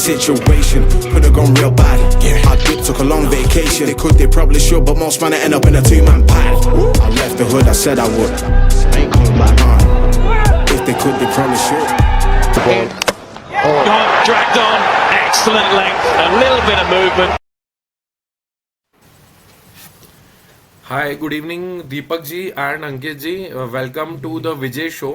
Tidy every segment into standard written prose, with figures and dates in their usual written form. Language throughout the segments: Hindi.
situation. Could have gone real bad. I did took a long vacation. They could, they probably should, but most man end up in a two-man pad. I left the hood, I said I would. I ain't coming back. If they could, they probably should. Gone, dragged on, excellent length, a little bit of movement. Hi good evening Deepak ji and Ankit ji, welcome to the Vijay show.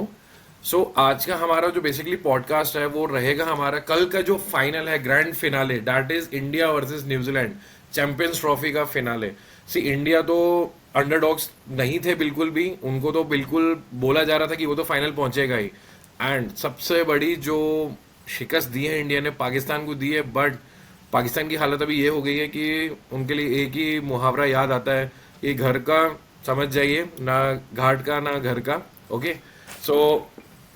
So आज का हमारा जो बेसिकली पॉडकास्ट है वो रहेगा हमारा कल का जो फाइनल है, grand finale, that is India versus New Zealand, champions trophy का फिनाले। सी इंडिया तो अंडरडॉग्स नहीं थे बिल्कुल भी, उनको तो बिल्कुल बोला जा रहा था कि वो तो फाइनल पहुंचेगा ही। एंड सबसे बड़ी जो शिकस्त दी है इंडिया ने पाकिस्तान को दी है, बट पाकिस्तान की हालत अभी ये हो गई है कि उनके लिए एक ही मुहावरा याद आता है, ये घर का समझ जाइए, ना घाट का ना घर का। ओके, सो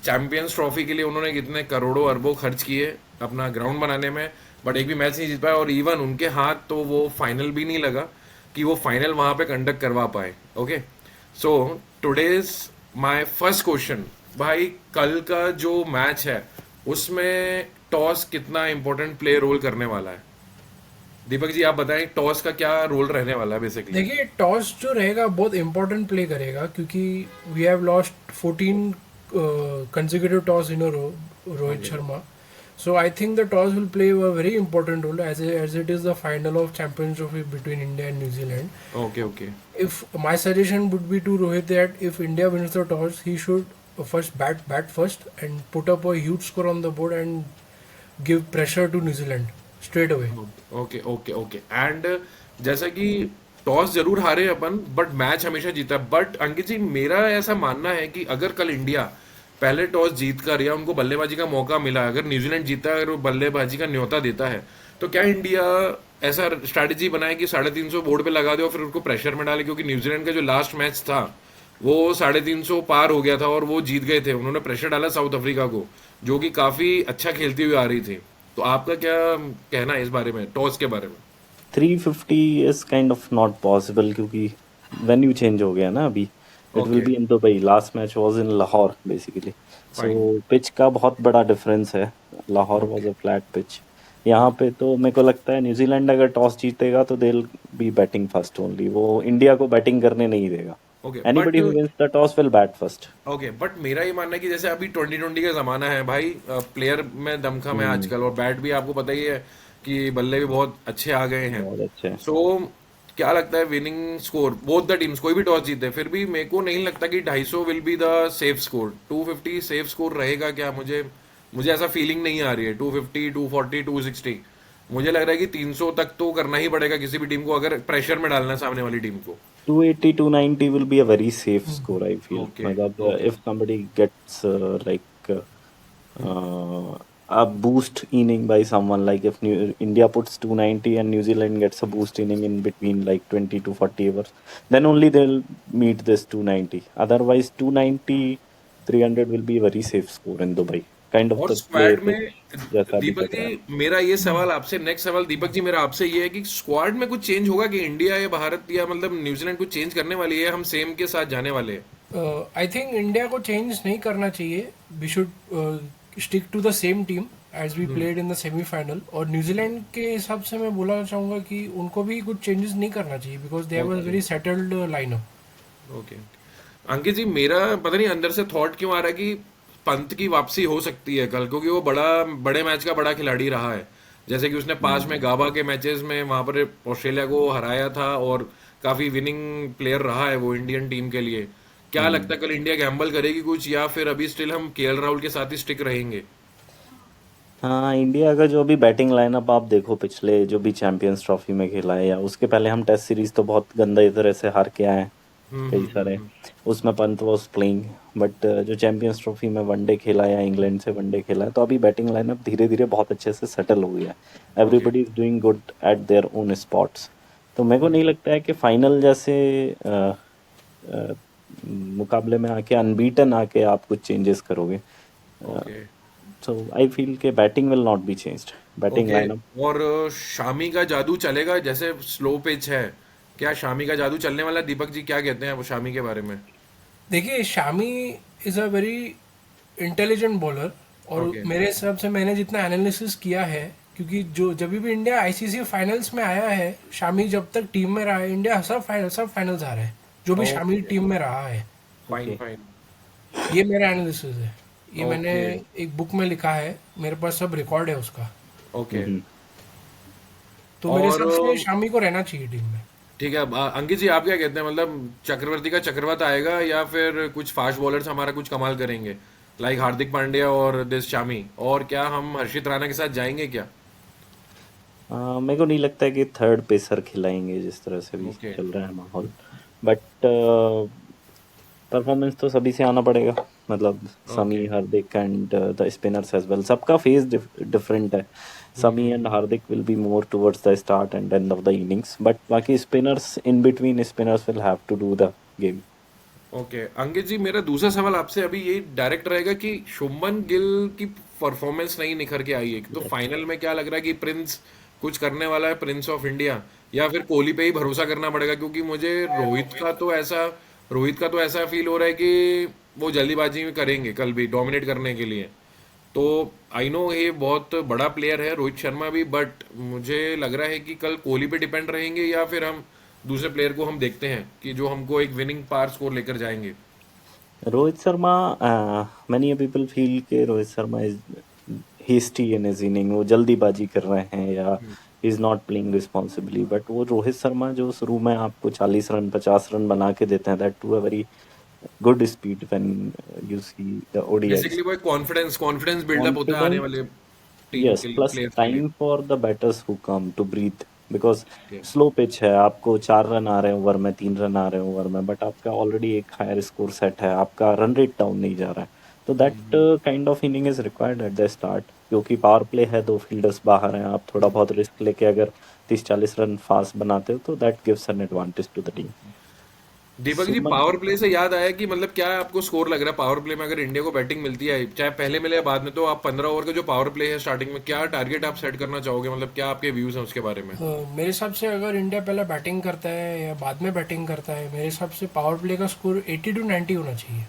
चैंपियंस ट्रॉफी के लिए उन्होंने कितने करोड़ों अरबों खर्च किए अपना ग्राउंड बनाने में, बट एक भी मैच नहीं जीत पाया। और इवन उनके हाथ तो वो फाइनल भी नहीं लगा कि वो फाइनल वहां पे कंडक्ट करवा पाए। Okay, so today's my first question, भाई कल का जो मैच है उसमें टॉस कितना इंपॉर्टेंट प्ले रोल करने वाला है? दीपक जी आप बताएं, टॉस का क्या रोल रहने वाला है बेसिकली? देखिए, टॉस जो रहेगा बहुत इंपॉर्टेंट प्ले करेगा, क्योंकि we have lost 14 consecutive toss in a row, Rohit Sharma. So I think the toss will play a very important role as it is the final of Champions Trophy between India and New Zealand. Okay. If my suggestion would be to Rohit that if India wins the toss, he should first bat first and put up a huge score on the board and give pressure to New Zealand straight away. Okay and जैसा कि टॉस जरूर हारे अपन, बट मैच हमेशा जीता। बट अंकित जी मेरा ऐसा मानना है कि अगर कल इंडिया पहले टॉस जीत कर या उनको बल्लेबाजी का मौका मिला, अगर न्यूजीलैंड जीता, अगर वो बल्लेबाजी का न्योता देता है, तो क्या इंडिया ऐसा स्ट्रैटेजी बनाए कि 350 बोर्ड पे लगा दे और फिर उनको प्रेशर में डाले? क्योंकि न्यूजीलैंड का जो लास्ट मैच था वो 350 पार हो गया था और वो जीत गए थे। उन्होंने प्रेशर डाला साउथ अफ्रीका को, जो कि काफी अच्छा खेलती हुई आ रही थी। तो आपका क्या कहना है इस बारे में, टॉस के बारे में? 350 is kind of not possible क्योंकि venue change हो गया ना अभी। It will be in Dubai. Last match was in Lahore basically. So pitch का बहुत बड़ा difference है। Lahore was a flat pitch. यहाँ पे तो मेरे को लगता है न्यूजीलैंड अगर टॉस जीतेगा तो they'll be batting first only. वो इंडिया को बैटिंग करने नहीं देगा। Anybody who wins the toss will bat first. Okay, but मेरा ये मानना है कि जैसे अभी 2020 का जमाना है भाई, प्लेयर में दमखम है आजकल, और बैट भी आपको पता ही है कि बल्ले भी बहुत अच्छे आ गए हैं। बहुत अच्छे। सो क्या लगता है winning score both the teams, कोई भी टॉस जीते, फिर भी मेरे को नहीं लगता कि 250 will be the safe score. 250 safe score रहेगा क्या? मुझे ऐसा फीलिंग नहीं आ रही है। 250, 240, 260 मुझे लग रहा है कि 300 तक तो करना ही पड़ेगा किसी भी टीम को, अगर प्रेशर में डालना है सामने वाली टीम को। 280, 290 will be a very safe score, I feel. Okay. मतलब if somebody gets like a boost inning by someone, like if India puts 290 and New Zealand gets a boost inning in between like 20 to 40 overs, then only they'll meet this 290. Otherwise 290, 300 will be a very safe score in Dubai. Kind of और the स्क्वाड play में जैसा भी दीपक कर रहा है। जी मेरा ये सवाल आपसे, नेक्स्ट सवाल दीपक जी मेरा आपसे ये है कि स्क्वाड में कुछ चेंज होगा कि इंडिया या भारत या मतलब न्यूजीलैंड कुछ चेंज करने वाली है, हम सेम के साथ जाने वाले हैं? आई थिंक इंडिया को चेंज नहीं करना चाहिए। We should stick to the same team as we played in the semifinal. और न्यूजीलैंड के हिसाब से मैं बोलना चाहूंगा कि उनको भी कुछ चेंजेस नहीं करना चाहिए, because they have a very settled lineup. Okay Ankit ji, मेरा पता नहीं अंदर से थॉट क्यों आ रहा है कि पंत की वापसी हो सकती है कल, क्योंकि वो बड़े मैच का बड़ा खिलाड़ी रहा है। जैसे कि उसने पास में गाबा के मैचेस में वहां पर ऑस्ट्रेलिया को हराया था और काफी विनिंग प्लेयर रहा है वो इंडियन टीम के लिए। क्या लगता है कल इंडिया गैम्बल करेगी कुछ, या फिर अभी स्टिल हम केएल राहुल के साथ ही स्टिक रहेंगे? हाँ, इंडिया का जो भी बैटिंग लाइनअप आप देखो, पिछले जो भी चैंपियंस ट्रॉफी में खेला है या उसके पहले हम टेस्ट सीरीज तो बहुत गंदा तरह से हार के आए हैं कई सारे। उसमें पंत वाज प्लेइंग, बट जो चैंपियंस ट्रॉफी में वनडे खेला या इंग्लैंड से वनडे खेला है, तो अभी बैटिंग लाइनअप धीरे धीरे बहुत अच्छे से सेटल हो गया है। Everybody is doing good at their own spots. तो मेरे को नहीं लगता है कि फाइनल जैसे मुकाबले में आके अनबीटन आके आप कुछ चेंजेस करोगे। सो आई फील के batting will not be changed, batting lineup. और शामी का जादू चलेगा? जैसे स्लो पिच है, क्या शामी का जादू चलने वाला है? दीपक जी क्या कहते हैं वो शामी के बारे में? देखिए, Shami is a very intelligent bowler, और मेरे हिसाब से मैंने जितना एनालिसिस किया है, क्योंकि जो जब भी इंडिया आईसीसी फाइनल्स में आया है, शामी जब तक टीम में रहा है, इंडिया सब फाइनल्स आ रहा है, जो भी शामी टीम में रहा है। Fine Okay. फाइन। ये मेरा एनालिसिस है, ये मैंने Okay. एक बुक में लिखा है, मेरे पास सब रिकॉर्ड है उसका। ओके तो मेरे हिसाब से और शामी को रहना चाहिए टीम में। ठीक है। अब अंकित जी आप क्या कहते हैं, मतलब चक्रवर्ती का चक्रवात आएगा या फिर कुछ फास्ट बॉलर्स हमारा कुछ कमाल करेंगे, लाइक हार्दिक पांड्या और दिस शामी, और क्या हम हर्षित राणा के साथ जाएंगे क्या? मेरे को नहीं लगता है कि थर्ड पेसर खिलाएंगे जिस तरह से भी Okay. चल रहा है माहौल, बट परफॉर्मेंस तो सभी से आना पड़ेगा, मतलब Shami, Hardik and the spinners as well. सबका फेज डिफरेंट है। Shami and Hardik will be more towards the start and end of the innings, but बाकी spinners, in between spinners will have to do the game. Okay Ankit ji, मेरा दूसरा सवाल आपसे अभी ये डायरेक्ट रहेगा कि शुभमन गिल की परफॉर्मेंस नहीं निखर के आई है, तो फाइनल में क्या लग रहा है कि प्रिंस कुछ करने वाला है, प्रिंस ऑफ इंडिया, या फिर कोहली पे ही भरोसा करना पड़ेगा? क्योंकि मुझे रोहित का तो ऐसा फील हो रहा है कि वो जल्दीबाजी में करेंगे कल भी डोमिनेट करने के लिए। तो आई नो ये बहुत बड़ा प्लेयर है रोहित शर्मा भी, बट मुझे लग रहा है कि कल कोहली पे डिपेंड रहेंगे, या फिर हम दूसरे प्लेयर को हम देखते हैं कि जो हमको एक विनिंग पार स्कोर लेकर जाएंगे। Rohit Sharma, many people feel कि Rohit Sharma is hasty in his inning, वो जल्दीबाजी कर रहे हैं या is not playing responsibly, but वो रोहित शर्मा जो शुरू में आपको 40 रन 50 रन बना के देते हैं, that to a very good speed when you see the ODIs. Basically वो एक कॉन्फिडेंस बिल्डअप होता है आने वाले टीम यस, के प्लस प्लेयर्स के लिए। Time for the batters who come to breathe, because Okay. Slow pitch है, आपको 4 रन आ रहे हैं ओवर में, 3 रन आ रहे हैं ओवर में, बट आपका ऑलरेडी एक हायर स्कोर सेट है, आपका रन रेट डाउन नहीं जा रहा है, तो that kind of inning is required at the start. क्योंकि पावर प्ले है, 2 फील्डर्स बाहर हैं, आप थोड़ा बहुत रिस्क लेके अगर 30-40 रन फास्ट बनाते हो तो that gives an advantage to the team. Deepak ji, power play से याद आया कि मतलब क्या आपको स्कोर लग रहा है पावर प्ले में, अगर इंडिया को बैटिंग मिलती है, चाहे पहले मिले या बाद में, तो आप 15 ओवर का जो पावर प्ले है स्टार्टिंग में, क्या टारगेट आप सेट करना चाहोगे? मतलब क्या आपके व्यूज हैं उसके बारे में? मेरे हिसाब से अगर इंडिया पहले बैटिंग करता है या बाद में बैटिंग करता है, मेरे हिसाब से पावर प्ले का स्कोर 80 to 90 होना चाहिए।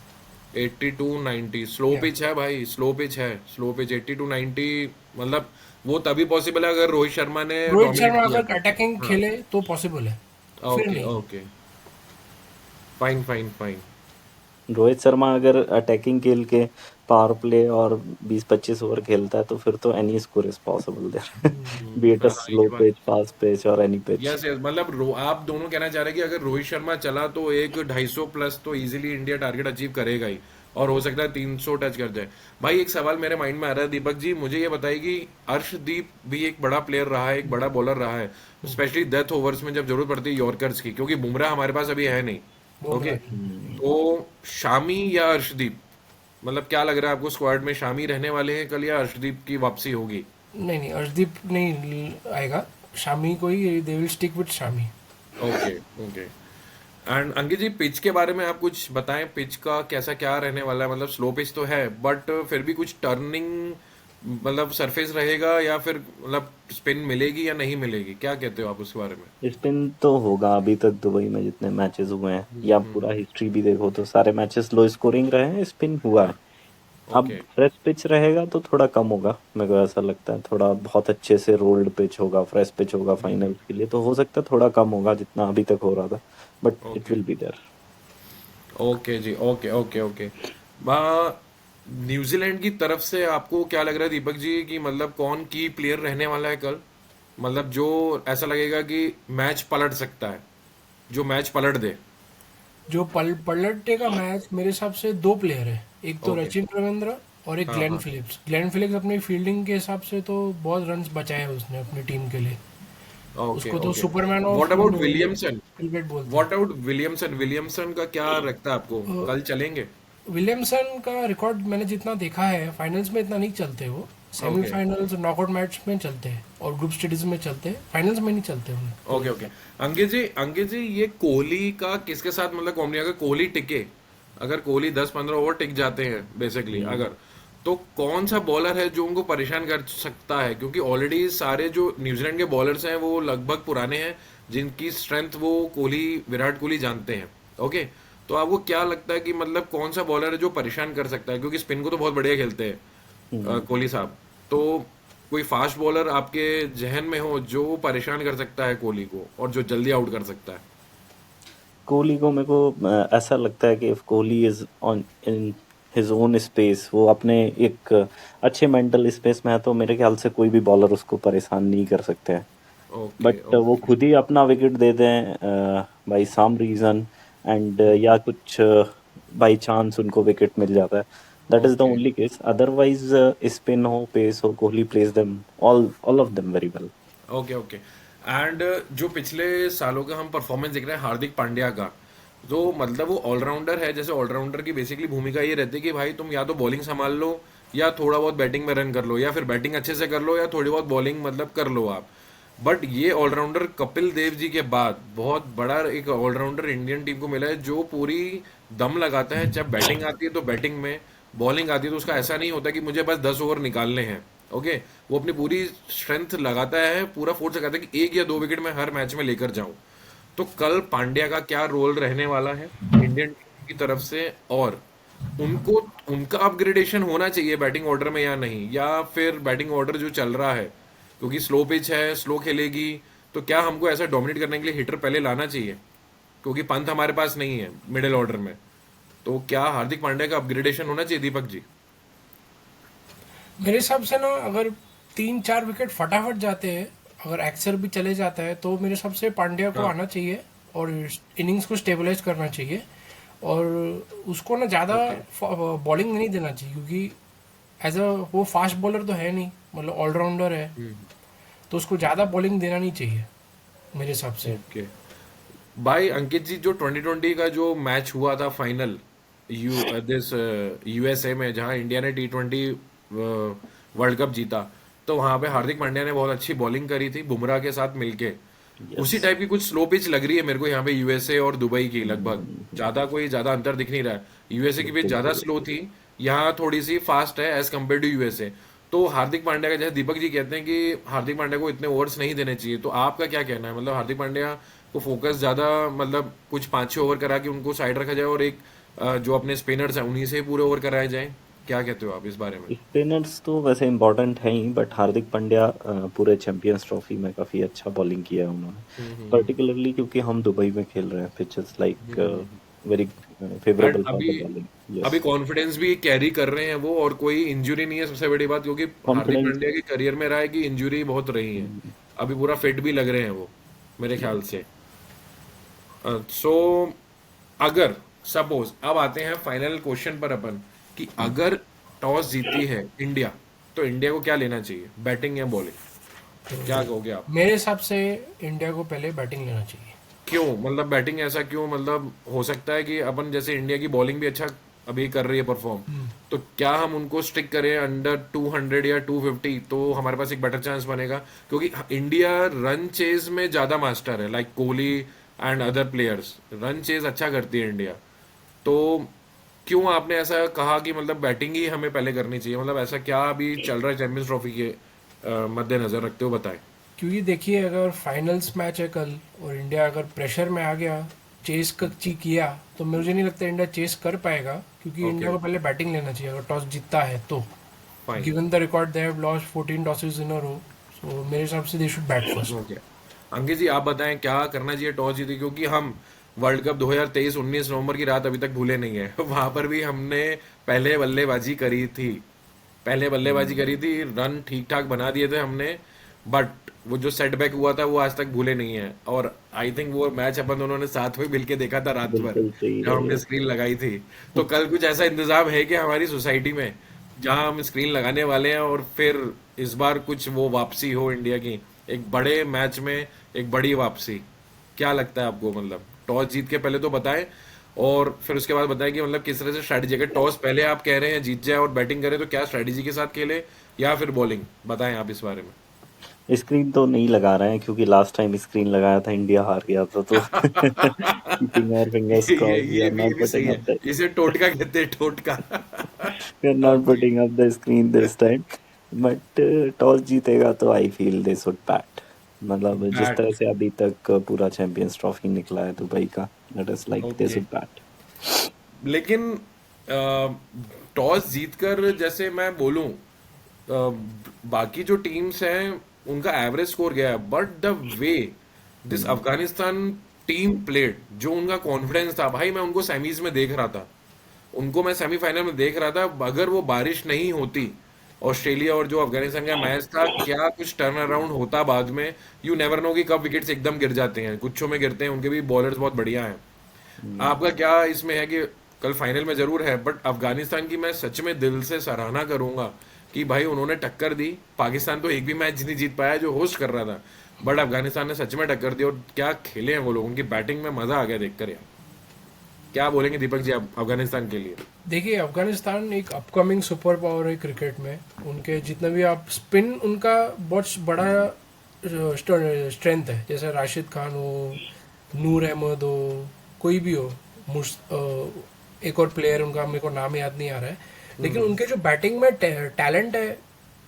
80 to 90 स्लो पिच है भाई, स्लो पिच 80 to 90, मतलब वो तभी पॉसिबल है अगर रोहित शर्मा ने रोहित dominate शर्मा किया अगर अटैकिंग खेले तो पॉसिबल है, फिर ओके नहीं। Okay fine fine fine. Rohit Sharma अगर अटैकिंग खेल के पावर प्ले और 20-25 ओवर खेलता है तो फिर तो any score is possible there, be it a slow pitch, fast pitch और एनी पिच। यस यस, मतलब आप दोनों कहना चाह रहे हैं कि अगर रोहित शर्मा चला तो एक 250 प्लस तो इजीली इंडिया टारगेट अचीव करेगा ही, और हो सकता है 300 टच कर जाए। भाई एक सवाल मेरे माइंड में आ रहा है दीपक जी, मुझे ये बताइए कि अर्शदीप भी एक बड़ा प्लेयर रहा है, एक बड़ा बॉलर रहा है, स्पेशली डेथ ओवर्स में जब जरूरत पड़ती है यॉर्कर्स की, क्योंकि बुमराह हमारे पास अभी है नहीं। ओके, तो शामी या अर्शदीप, मतलब क्या लग रहा है आपको, स्क्वाड में शामी रहने वाले हैं कल या अर्शदीप की वापसी होगी? नहीं, अर्शदीप नहीं आएगा, शामी को ही, they will stick with Shami. Okay okay. And Ankit ji, pitch के बारे में आप कुछ बताएं, पिच का कैसा क्या रहने वाला है? मतलब स्लो पिच तो है, बट फिर भी कुछ टर्निंग, मतलब सरफेस रहेगा, या फिर मतलब स्पिन मिलेगी या नहीं मिलेगी, क्या कहते हो आप उसके बारे में? स्पिन तो होगा, अभी तक दुबई में जितने मैचेस हुए हैं या पूरा हिस्ट्री भी देखो तो सारे मैचेस लो स्कोरिंग रहे हैं, स्पिन हुआ है। अब ओके फ्रेश पिच रहेगा तो थोड़ा कम होगा, मेरे को ऐसा लगता है, थोड़ा बहुत अच्छे से रोल्ड पिच होगा, फ्रेश पिच होगा फाइनल के लिए, तो हो सकता है थोड़ा कम होगा जितना अभी तक हो रहा था, but it will be there. Okay जी, ओके ओके ओके। न्यूजीलैंड की तरफ से आपको क्या लग रहा है दीपक जी कि मतलब कौन की प्लेयर रहने वाला है कल, मतलब जो ऐसा लगेगा कि मैच पलट सकता है, जो मैच पलट दे? जो पलटेगा मैच, मेरे हिसाब से 2 प्लेयर है, एक तो Okay. रचिन रविंद्र और एक ग्लेन फिलिप्स। ग्लेन फिलिप्स अपनी फील्डिंग के हिसाब से तो बहुत रन्स बचाए हैं उसने अपनी टीम के लिए, ओके उसको तो okay. Superman of what about Williamson? Cricket बोलते हैं। What about Williamson? विलियमसन का क्या लगता है आपको, कल चलेंगे? विलियमसन का रिकॉर्ड मैंने जितना देखा है, फाइनल्स में इतना नहीं चलते वो, सेमीफाइनल्स नॉकआउट मैच में चलते हैं और ग्रुप स्टेजेस में चलते हैं, फाइनल्स में नहीं चलते उन्हें। Okay okay. अंकित जी ये कोहली का किसके साथ मतलब कॉम्बिनेशन, अगर कोहली टिके, अगर कोहली 10-15 ओवर टिक जाते हैं बेसिकली अगर, तो कौन सा बॉलर है जो उनको परेशान कर सकता है? क्योंकि ऑलरेडी सारे जो न्यूजीलैंड के बॉलर्स हैं वो लगभग पुराने हैं, जिनकी स्ट्रेंथ वो विराट कोहली जानते हैं। ओके, तो आपको क्या लगता है कि मतलब कौन सा बॉलर है जो परेशान कर सकता है? क्योंकि स्पिन को तो बहुत बढ़िया खेलते हैं कोहली साहब, तो कोई फास्ट बॉलर आपके जहन में हो जो परेशान कर सकता है कोहली को और जो जल्दी आउट कर सकता है? कोहली को मेरे को ऐसा लगता है कि if Kohli is on in his own space, वो अपने एक अच्छे मेंटल स्पेस में है, तो मेरे ख्याल से कोई भी बॉलर उसको परेशान नहीं कर सकते हैं। ओके बट वो ओके। खुद ही अपना विकेट दे दें बाई सम रीजन, एंड या कुछ बाई चांस उनको विकेट मिल जाता है, that is the okay only case. Otherwise spin हो, पेस हो, Kohli plays them all of them very well. Okay okay. And जो पिछले सालों का हम परफॉर्मेंस देख रहे हैं हार्दिक पांड्या का, तो मतलब वो ऑलराउंडर है। जैसे ऑलराउंडर की बेसिकली भूमिका ये रहती है कि भाई तुम या तो बॉलिंग संभाल लो या थोड़ा बहुत बैटिंग में रन कर लो, या फिर बैटिंग अच्छे से कर लो या थोड़ी बहुत बॉलिंग मतलब कर लो आप। बट ये ऑलराउंडर कपिल देव जी के बाद बहुत बड़ा एक ऑलराउंडर इंडियन टीम को मिला है जो पूरी दम लगाता है। जब बैटिंग आती है तो बैटिंग में, बॉलिंग आती है तो उसका ऐसा नहीं होता कि मुझे बस 10 ओवर निकालने हैं। ओके, वो अपनी पूरी स्ट्रेंथ लगाता है, पूरा फोर्स लगाता है कि 1 या 2 विकेट मैं हर मैच में लेकर जाऊं। तो कल पांड्या का क्या रोल रहने वाला है इंडियन टीम की तरफ से, और उनको उनका अपग्रेडेशन होना चाहिए बैटिंग ऑर्डर में या नहीं, या फिर बैटिंग ऑर्डर जो चल रहा है क्योंकि स्लो पिच है, स्लो खेलेगी, तो क्या हमको ऐसा डोमिनेट करने के लिए हिटर पहले लाना चाहिए क्योंकि पंत हमारे पास नहीं है मिडिल ऑर्डर में? तो क्या हार्दिक पांड्या का अपग्रेडेशन होना चाहिए दीपक जी? मेरे हिसाब से ना, अगर 3-4 विकेट फटाफट जाते हैं, अगर एक्सर भी चले जाता है, तो मेरे हिसाब से पांड्या को हाँ। आना चाहिए और इनिंग्स को स्टेबलाइज करना चाहिए। और उसको ना ज़्यादा बॉलिंग नहीं देना चाहिए, क्योंकि एज अ वो फास्ट बॉलर तो है नहीं, मतलब ऑलराउंडर है, तो उसको ज़्यादा बॉलिंग देना नहीं चाहिए मेरे हिसाब से। ओके भाई। अंकित जी, जो 2020 का जो मैच हुआ था फाइनल दिस यूएसए में, जहां इंडिया ने T20 वर्ल्ड कप जीता, तो वहां पे हार्दिक पांड्या ने बहुत अच्छी बॉलिंग करी थी बुमराह के साथ मिलके। उसी यस। टाइप की कुछ स्लो पिच लग रही है मेरे को यहाँ पे यूएसए और दुबई की, लगभग ज्यादा अंतर दिख नहीं रहा है। यूएसए की पिच बिल्कुल ज्यादा सही। स्लो थी, यहाँ थोड़ी सी फास्ट है एज कम्पेयर टू यूएसए। तो हार्दिक पांड्या का, जैसे दीपक जी कहते हैं कि हार्दिक पांड्या को इतने ओवर्स नहीं देने चाहिए, तो आपका क्या कहना है? मतलब हार्दिक पांड्या को फोकस ज्यादा, मतलब कुछ 5-6 ओवर करा के उनको साइड रखा जाए और एक जो अपने स्पिनर्स हैं उन्हीं से ही पूरे ओवर कराए जाए? क्या कहते हो आप इस बारे में? स्पिनर्स तो वैसे इंपॉर्टेंट है ही, बट हार्दिक पांड्या पूरे चैंपियंस ट्रॉफी में काफी अच्छा बॉलिंग किया है उन्होंने, पर्टिकुलरली क्योंकि हम दुबई में खेल रहे हैं, pitch is like very and favourable for अभी द बॉलिंग। अभी यस। कॉन्फिडेंस भी कैरी कर रहे हैं वो, और कोई इंजरी नहीं है सबसे बड़ी बात, क्योंकि हार्दिक कॉन्फिडेंस। पांड्या के करियर में रहा है कि इंजरी बहुत रही है। अभी पूरा फिट भी लग रहे हैं वो मेरे ख्याल से। सो अगर सपोज अब आते हैं फाइनल क्वेश्चन पर अपन, कि अगर टॉस जीती है इंडिया, तो इंडिया को क्या लेना चाहिए, बैटिंग या बॉलिंग? क्या कहोगे आप? मेरे हिसाब से इंडिया को पहले बैटिंग लेना चाहिए। क्यों, मतलब बैटिंग ऐसा क्यों? मतलब हो सकता है कि अपन, जैसे इंडिया की बॉलिंग भी अच्छा अभी कर रही है परफॉर्म, तो क्या हम उनको स्टिक करें अंडर 200 या 250, तो हमारे पास एक बेटर चांस बनेगा? क्योंकि इंडिया रन चेज में ज्यादा मास्टर है, like Kohli and other players run chase अच्छा करती है इंडिया। तो क्यों आपने ऐसा कहा कि मतलब बैटिंग ही हमें पहले करनी चाहिए? मतलब ऐसा क्या अभी चल रहा है चैंपियंस ट्रॉफी के मद्देनजर रखते हो, बताएं। क्योंकि देखिए, अगर फाइनल्स मैच है कल और इंडिया अगर प्रेशर में आ गया, चेस किया, तो मुझे नहीं लगता इंडिया चेस कर पाएगा, क्योंकि इंडिया को पहले बैटिंग लेना चाहिए अगर टॉस जीतता है तो। Fine. Given the record they have lost 14 tosses in a row, so मेरे हिसाब से they should bat first. Okay, Ankit ji आप बताएं क्या करना चाहिए टॉस जीते? क्योंकि हम वर्ल्ड कप 2023 19 नवंबर की रात अभी तक भूले नहीं है। वहां पर भी हमने पहले बल्लेबाजी करी थी, रन ठीक ठाक बना दिए थे हमने, बट वो जो सेटबैक हुआ था वो आज तक भूले नहीं है। और आई थिंक वो मैच अपन दोनों ने साथ में मिलके देखा था रात भर, बिल्कुल सही जब है। हमने यस। स्क्रीन लगाई थी। तो कल कुछ ऐसा इंतजाम है कि हमारी सोसाइटी में जहां हम स्क्रीन लगाने वाले हैं, और फिर इस बार कुछ वो वापसी हो इंडिया की, एक बड़े मैच में एक बड़ी वापसी? क्या लगता है आपको? मतलब टॉस जीत के पहले तो बताएं, और फिर उसके बाद बताएं कि मतलब किस तरह से स्ट्रैटेजी, अगर टॉस पहले आप कह रहे हैं जीत जाए और बैटिंग करें, तो क्या स्ट्रैटेजी के साथ खेले या फिर बॉलिंग? बताएं आप इस बारे में। स्क्रीन तो नहीं लगा रहे हैं, क्योंकि लास्ट टाइम स्क्रीन लगाया था इंडिया हार गया था, तो keeping our fingers crossed, we are ये नॉट भी सही पुटिंग है, अप द इसे टोटका कहते हैं, टोटका। We are not okay. Putting up the screen this time. But toss जीतेगा तो I feel they should bat. मतलब जिस तरह बैट। से अभी तक पूरा चैंपियंस ट्रॉफी निकला है दुबई का, that is like they okay, should bat. लेकिन टॉस जीतकर, जैसे मैं बोलूं बाकी जो टीम्स हैं उनका एवरेज स्कोर गया है, but the way this Afghanistan team played, जो उनका कॉन्फिडेंस था भाई, मैं उनको सेमीज में देख रहा था, उनको मैं सेमीफाइनल में देख रहा था। अगर वो बारिश नहीं होती ऑस्ट्रेलिया और जो अफगानिस्तान का मैच था, क्या कुछ टर्न अराउंड होता बाद में, यू नेवर नो कि कब विकेट्स एकदम गिर जाते हैं, कुछों में गिरते हैं, उनके भी बॉलर्स बहुत बढ़िया हैं। आपका क्या इसमें है कि कल फाइनल में जरूर है, बट अफगानिस्तान की मैं सच में दिल से सराहना करूंगा कि भाई उन्होंने टक्कर दी। पाकिस्तान तो एक भी मैच नहीं जीत पाया जो होस्ट कर रहा था, बट अफगानिस्तान ने सच में टक्कर दी, और क्या खेले हैं वो लोग, उनकी बैटिंग में मजा आ गया देखकर यार। क्या बोलेंगे दीपक जी आप अफगानिस्तान के लिए? देखिए, अफगानिस्तान एक अपकमिंग सुपर पावर है क्रिकेट में। उनके जितने भी आप स्पिन, उनका बहुत बड़ा स्ट्रेंथ है। जैसे राशिद खान हो, नूर अहमद हो, कोई भी हो, एक और प्लेयर उनका मेरे को नाम याद नहीं आ रहा है, लेकिन उनके जो बैटिंग में टैलेंट है,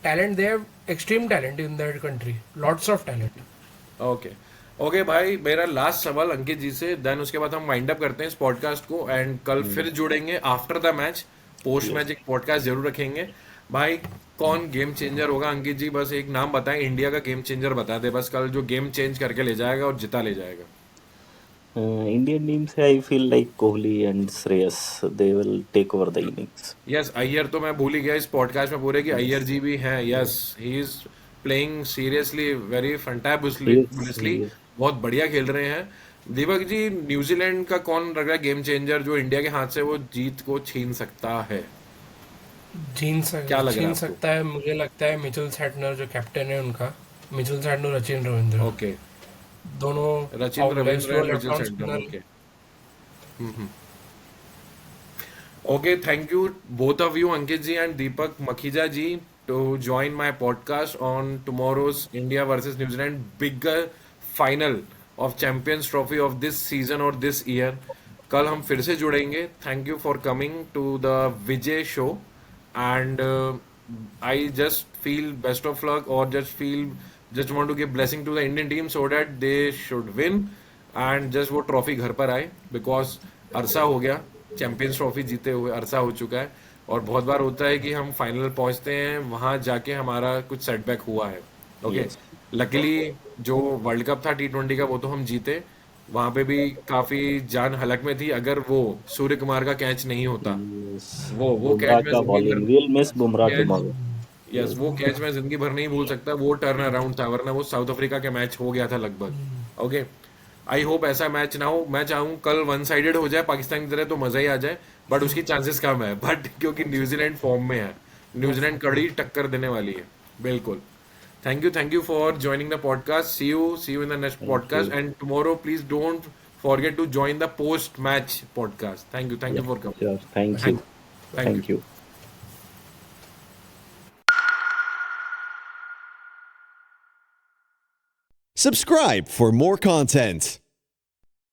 talent, they have extreme talent in that country, lots of talent. Okay okay भाई, मेरा लास्ट सवाल अंकित जी से, देन उसके बाद हम वाइंड अप करते हैं इस पॉडकास्ट को, एंड कल फिर जुड़ेंगे after the match, post match एक पॉडकास्ट जरूर रखेंगे। भाई कौन गेम चेंजर होगा अंकित जी? बस एक नाम बताएं, इंडिया का गेम चेंजर बता दे बस, कल जो गेम चेंज करके ले जाएगा और जिता ले जाएगा। इंडियन टीम से I feel like Kohli and Shreyas, they will take over the innings. Yes, Iyer तो मैं भूल ही गया इस पॉडकास्ट में पूरे कि अय्यर जी भी हैं। Yes, he is playing seriously very fantastically, बहुत बढ़िया खेल रहे हैं। दीपक जी, न्यूजीलैंड का कौन लग रहा है गेम चेंजर जो इंडिया के हाथ से वो जीत को छीन सकता है? क्या लग रहा है छीन आपको? सकता है, मुझे लगता है मिचेल सैटनर जो कैप्टन है उनका, Mitchell Santner, Rachin Ravindra, okay, दोनों Rachin out, Ravindra best and bowler, Mitchell top centre. spinner। Okay okay, thank you both of you, Ankit ji and Deepak Makhija ji, to join my podcast on tomorrow's India versus New Zealand bigger final of Champions Trophy of this season or this year. कल हम फिर से जुड़ेंगे। Thank you for coming to the Vijay show, and I just feel best of luck, और just want to give blessing to the Indian team so that they should win, and just वो ट्रॉफी घर पर आए, बिकॉज अरसा हो गया चैंपियंस ट्रॉफी जीते हुए, अरसा हो चुका है। और बहुत बार होता है कि हम फाइनल पहुंचते हैं, वहां जाके हमारा कुछ सेटबैक हुआ है। ओके, लकीली जो वर्ल्ड कप था T20 का, वो तो हम जीते, वहां पे भी काफी जान हलक में थी। अगर वो सूर्य कुमार का कैच नहीं होता, वो बुमराह कैच में का जिंदगी बॉलिंग, भर, will miss Bumrah catch, tomorrow. Yes, वो कैच मैं जिंदगी भर नहीं भूल सकता। वो टर्न अराउंड था, वरना वो साउथ अफ्रीका के मैच हो गया था लगभग। ओके, आई होप ऐसा मैच ना हो। मैं चाहूँ कल वन साइडेड हो जाए पाकिस्तान की तरह, तो मजा ही आ जाए, बट उसकी चांसेस कम है। बट क्योंकि न्यूजीलैंड फॉर्म में है, न्यूजीलैंड कड़ी टक्कर देने वाली है, बिल्कुल। Thank you for joining the podcast. See you in the next podcast, and tomorrow please don't forget to join the post match podcast. Thank you for coming. Sure, thank you. Thank you. Subscribe for more content.